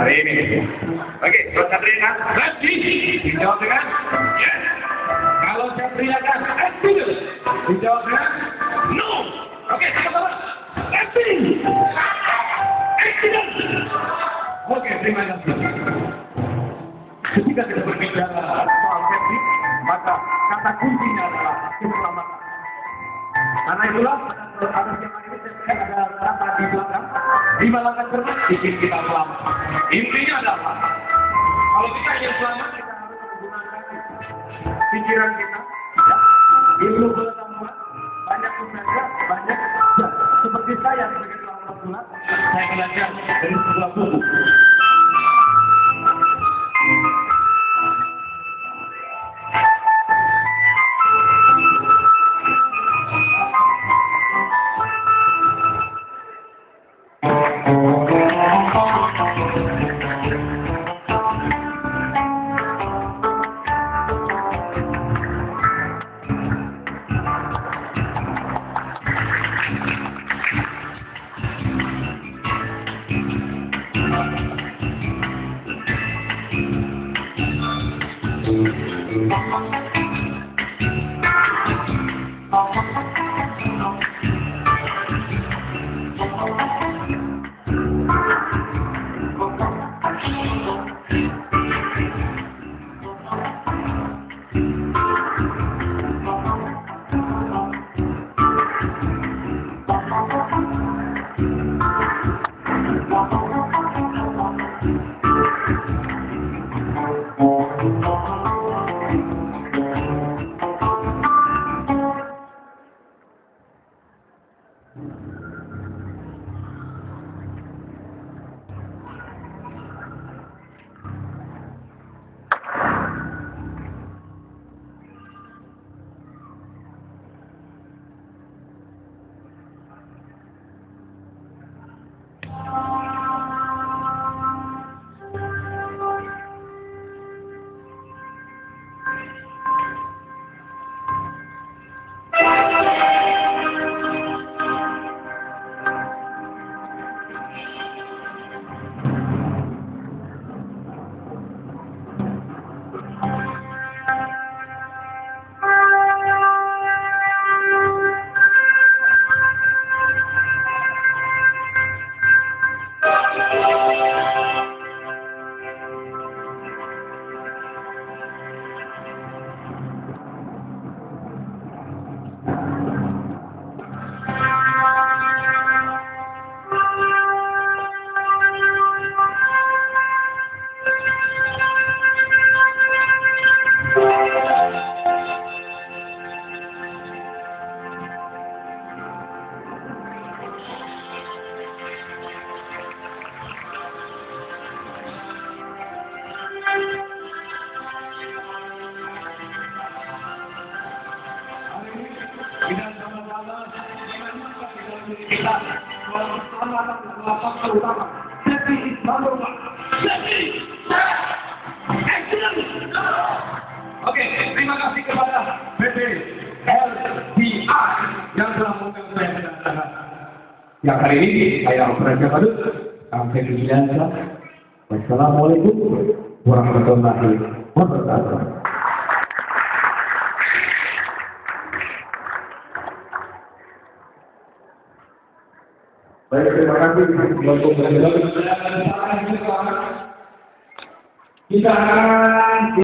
hari ini. Oke, buat Sabrina, ready? Dijawab dengan yes. Kalau Sabrina kan acting, dijawab dengan no. Oke, sama-sama. Acting. Accident. Oke, terima kasih. Ketika kita berbicara soal safety, maka kata kuncinya adalah keselamatan. Karena itulah pada skema ini saya ada kata di belakang 5 langkah cermat bikin kita selamat. Intinya adalah kalau kita ingin selamat kita harus menggunakan pikiran kita, ya, ilmu pengetahuan, banyak membaca, banyak belajar. Seperti saya sebagai seorang pesulap, saya belajar dari sebuah buku. Kita terutama safety is number one. Safety, excellent. Oke, terima kasih kepada PT LBI yang telah mengundang saya ke acara yang hari ini. Saya Operator Badut, sampai jumpa. Wassalamualaikum warahmatullahi wabarakatuh. Baik, terima kasih. Kita akan